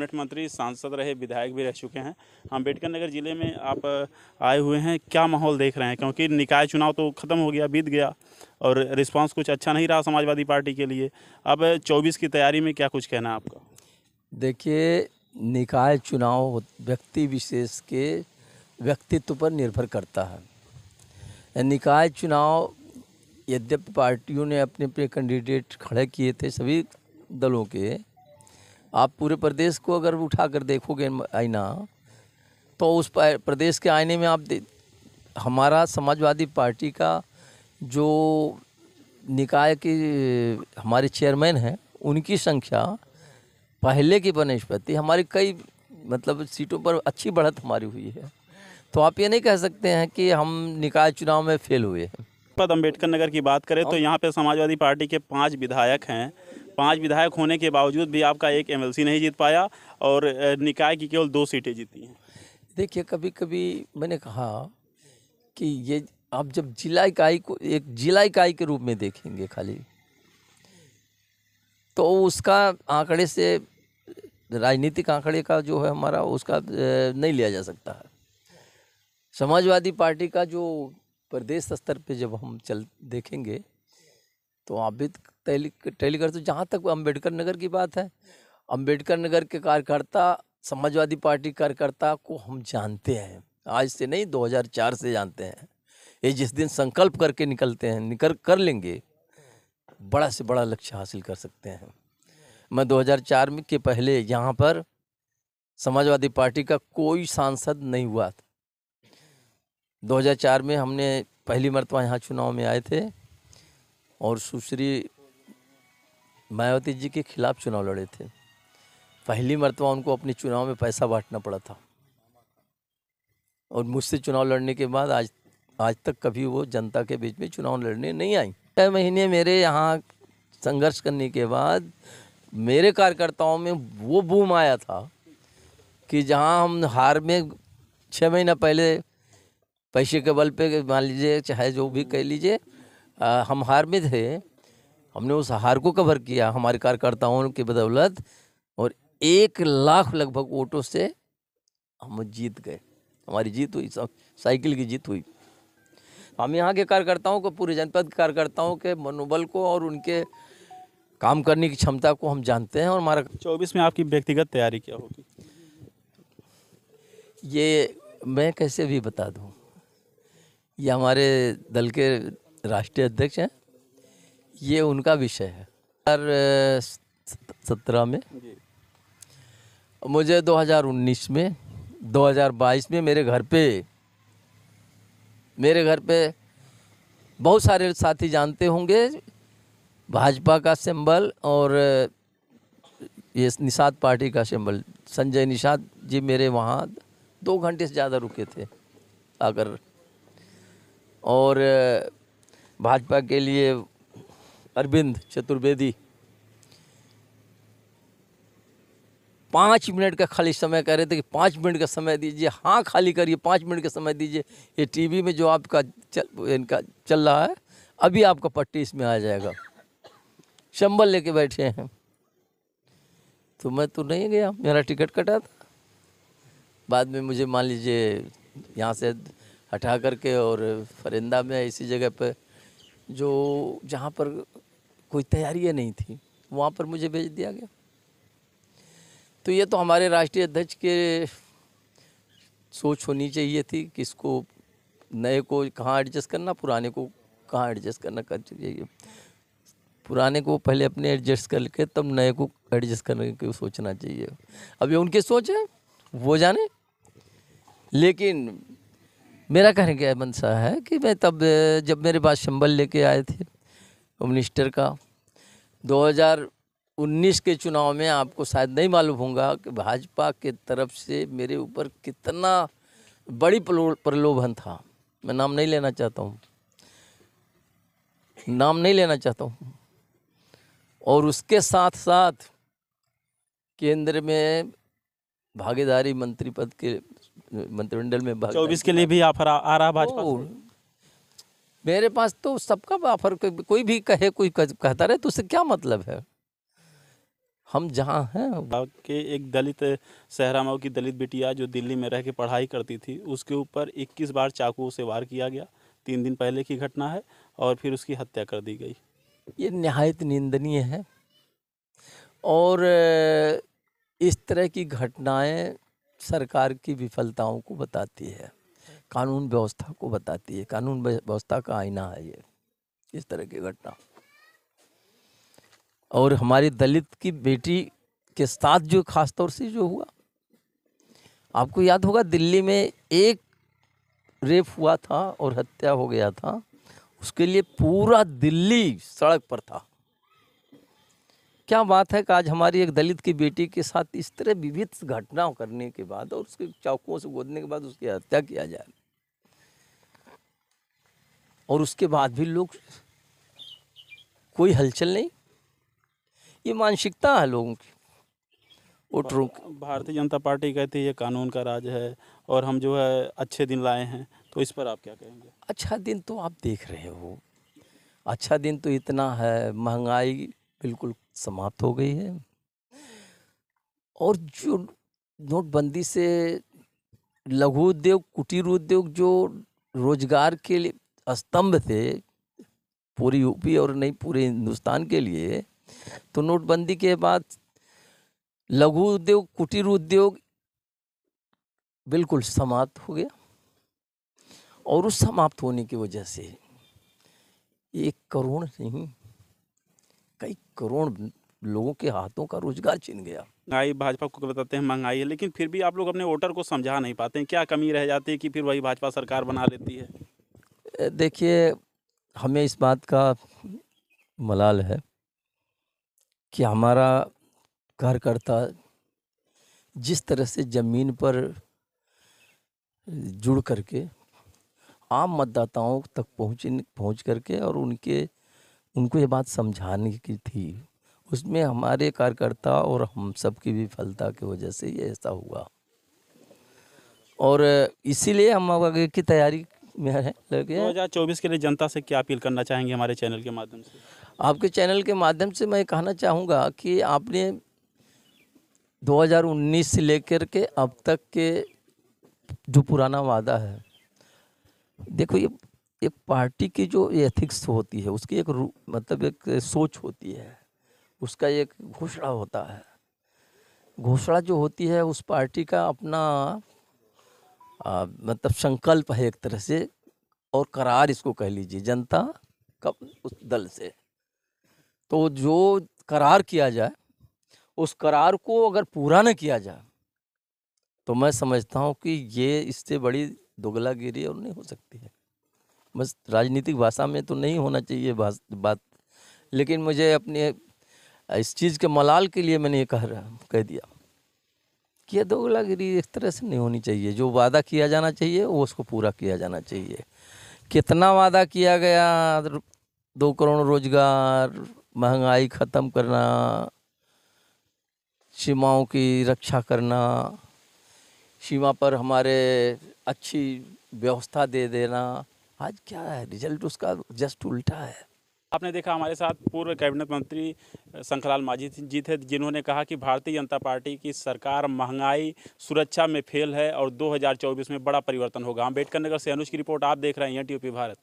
Cabinet मंत्री, सांसद रहे, विधायक भी रह चुके हैं। अम्बेडकर नगर जिले में आप आए हुए हैं, क्या माहौल देख रहे हैं? क्योंकि निकाय चुनाव तो ख़त्म हो गया, बीत गया और रिस्पांस कुछ अच्छा नहीं रहा समाजवादी पार्टी के लिए। अब 24 की तैयारी में क्या कुछ कहना है आपका? देखिए, निकाय चुनाव व्यक्ति विशेष के व्यक्तित्व पर निर्भर करता है। निकाय चुनाव यद्यपि पार्टियों ने अपने अपने कैंडिडेट खड़े किए थे सभी दलों के, आप पूरे प्रदेश को अगर उठा कर देखोगे आईना, तो उस प्रदेश के आईने में आप हमारा समाजवादी पार्टी का जो निकाय के हमारे चेयरमैन हैं, उनकी संख्या पहले की बनस्पति हमारी कई मतलब सीटों पर अच्छी बढ़त हमारी हुई है। तो आप ये नहीं कह सकते हैं कि हम निकाय चुनाव में फेल हुए हैं। अम्बेडकर नगर की बात करें तो यहाँ पे समाजवादी पार्टी के 5 विधायक हैं। 5 विधायक होने के बावजूद भी आपका एक एमएलसी नहीं जीत पाया और निकाय की केवल 2 सीटें जीती हैं। देखिए, कभी कभी मैंने कहा कि ये आप जब जिला इकाई को एक जिला इकाई के रूप में देखेंगे खाली, तो उसका आंकड़े से राजनीतिक आंकड़े का जो है हमारा उसका नहीं लिया जा सकता है। समाजवादी पार्टी का जो प्रदेश स्तर पे जब हम देखेंगे तो आप भी टैली करते। जहाँ तक अम्बेडकर नगर की बात है, अम्बेडकर नगर के कार्यकर्ता समाजवादी पार्टी कार्यकर्ता को हम जानते हैं, आज से नहीं 2004 से जानते हैं। ये जिस दिन संकल्प करके निकलते हैं, कर लेंगे, बड़ा से बड़ा लक्ष्य हासिल कर सकते हैं। मैं 2004 में के पहले यहाँ पर समाजवादी पार्टी का कोई सांसद नहीं हुआ था। 2004 में हमने पहली मर्तबा यहाँ चुनाव में आए थे और सुश्री मायावती जी के खिलाफ चुनाव लड़े थे। पहली मर्तबा उनको अपने चुनाव में पैसा बांटना पड़ा था और मुझसे चुनाव लड़ने के बाद आज तक कभी वो जनता के बीच में चुनाव लड़ने नहीं आई। 6 महीने मेरे यहाँ संघर्ष करने के बाद मेरे कार्यकर्ताओं में वो बूम आया था कि जहाँ हम हार में 6 महीना पहले पैसे के बल पे मान लीजिए चाहे जो भी कह लीजिए, हम हार में थे, हमने उस हार को कवर किया हमारे कार्यकर्ताओं की बदौलत और 1 लाख लगभग वोटों से हम जीत गए। हमारी जीत हुई, साइकिल की जीत हुई। हम यहाँ के कार्यकर्ताओं को, पूरे जनपद के कार्यकर्ताओं के मनोबल को और उनके काम करने की क्षमता को हम जानते हैं। और हमारा 24 में आपकी व्यक्तिगत तैयारी क्या होगी? ये मैं कैसे भी बता दूँ। ये हमारे दल के राष्ट्रीय अध्यक्ष हैं, ये उनका विषय है। 2017 में मुझे 2019 में 2022 में मेरे घर पे बहुत सारे साथी जानते होंगे, भाजपा का सिंबल और ये निषाद पार्टी का सिंबल संजय निषाद जी मेरे वहाँ 2 घंटे से ज़्यादा रुके थे आकर। और भाजपा के लिए अरविंद चतुर्वेदी 5 मिनट का खाली समय कह रहे थे कि 5 मिनट का समय दीजिए। हाँ, खाली करिए, 5 मिनट का समय दीजिए। ये टीवी में जो आपका इनका चल रहा है, अभी आपका पट्टी इसमें आ जाएगा। संबल लेके बैठे हैं। तो मैं तो नहीं गया, मेरा टिकट कटा था। बाद में मुझे मान लीजिए यहाँ से हटा करके और फरिंदा में ऐसी जगह पे जो जहाँ पर कोई तैयारी नहीं थी, वहाँ पर मुझे भेज दिया गया। तो ये तो हमारे राष्ट्रीय अध्यक्ष के सोच होनी चाहिए थी, किसको नए को कहाँ एडजस्ट करना, पुराने को कहाँ एडजस्ट करना कर चाहिए। पुराने को पहले अपने एडजस्ट करके तब नए को एडजस्ट करने की सोचना चाहिए। अब ये उनकी सोच है, वो जाने। लेकिन मेरा कहने का मनसा है कि मैं तब जब मेरे पास संबल लेके आए थे होम मिनिस्टर का 2019 के चुनाव में, आपको शायद नहीं मालूम होगा कि भाजपा के तरफ से मेरे ऊपर कितना बड़ी प्रलोभन था। मैं नाम नहीं लेना चाहता हूँ। और उसके साथ साथ केंद्र में भागीदारी मंत्री पद के मंत्रिमंडल में 24 के लिए भी ऑफर आ रहा भाजपा से? मेरे पास तो सबका ऑफर, कोई भी कहे, कोई कहता रहे तो उससे क्या मतलब है। हम जहाँ हैं के एक दलित सहरा मऊ की दलित बिटिया जो दिल्ली में रह के पढ़ाई करती थी, उसके ऊपर 21 बार चाकू से वार किया गया। 3 दिन पहले की घटना है और फिर उसकी हत्या कर दी गई। ये निहायत निंदनीय है और इस तरह की घटनाएं सरकार की विफलताओं को बताती है, कानून व्यवस्था को बताती है। कानून व्यवस्था का आईना है ये, इस तरह की घटना। और हमारी दलित की बेटी के साथ जो खास तौर से जो हुआ, आपको याद होगा दिल्ली में एक रेप हुआ था और हत्या हो गया था, उसके लिए पूरा दिल्ली सड़क पर था। क्या बात है कि आज हमारी एक दलित की बेटी के साथ इस तरह विविध घटना करने के बाद और उसके चाकुओं से गोदने के बाद उसकी हत्या किया जाए, और उसके बाद भी लोग कोई हलचल नहीं। ये मानसिकता है लोगों की, वोटरों की। भारतीय जनता पार्टी कहती है ये कानून का राज है और हम जो है अच्छे दिन लाए हैं, तो इस पर आप क्या कहेंगे? अच्छा दिन तो आप देख रहे हो, अच्छा दिन तो इतना है, महंगाई बिल्कुल समाप्त हो गई है, और जो नोटबंदी से लघु उद्योग, कुटीर उद्योग जो रोजगार के लिए स्तंभ थे पूरी यूपी और नहीं पूरे हिंदुस्तान के लिए, तो नोटबंदी के बाद लघु उद्योग, कुटीर उद्योग बिल्कुल समाप्त हो गया। और उस समाप्त होने की वजह से 1 करोड़ नहीं, कई करोड़ लोगों के हाथों का रोजगार छिन गया। महंगाई भाजपा को बताते हैं महंगाई है, लेकिन फिर भी आप लोग अपने वोटर को समझा नहीं पाते हैं। क्या कमी रह जाती है कि फिर वही भाजपा सरकार बना लेती है? देखिए, हमें इस बात का मलाल है कि हमारा कार्यकर्ता जिस तरह से ज़मीन पर जुड़ करके आम मतदाताओं तक पहुंच करके और उनको ये बात समझाने की थी, उसमें हमारे कार्यकर्ता और हम सब की विफलता की वजह से ये ऐसा हुआ। और इसीलिए हम आगे की तैयारी में हैं लगे हैं। 2024 के लिए जनता से क्या अपील करना चाहेंगे हमारे चैनल के माध्यम से? आपके चैनल के माध्यम से मैं कहना चाहूँगा कि आपने 2019 से लेकर के अब तक के जो पुराना वादा है, देखो ये एक पार्टी की जो एथिक्स होती है, उसकी एक मतलब एक सोच होती है, उसका एक घोषणा होता है। घोषणा जो होती है उस पार्टी का अपना मतलब संकल्प है एक तरह से, और करार इसको कह लीजिए जनता का उस दल से। तो जो करार किया जाए, उस करार को अगर पूरा न किया जाए तो मैं समझता हूँ कि ये इससे बड़ी दोगलागिरी और नहीं हो सकती है। बस राजनीतिक भाषा में तो नहीं होना चाहिए बात, लेकिन मुझे अपने इस चीज़ के मलाल के लिए मैंने ये कह दिया कि ये दोगलागिरी इस तरह से नहीं होनी चाहिए। जो वादा किया जाना चाहिए वो उसको पूरा किया जाना चाहिए। कितना वादा किया गया, 2 करोड़ रोजगार, महंगाई ख़त्म करना, सीमाओं की रक्षा करना, सीमा पर हमारे अच्छी व्यवस्था दे देना, आज क्या है रिजल्ट उसका जस्ट उल्टा है। आपने देखा हमारे साथ पूर्व कैबिनेट मंत्री शंखलाल मांझी जी थे, जिन्होंने कहा कि भारतीय जनता पार्टी की सरकार महंगाई सुरक्षा में फेल है और 2024 में बड़ा परिवर्तन होगा। अम्बेडकर नगर से अनुज की रिपोर्ट आप देख रहे हैं टीओपी भारत।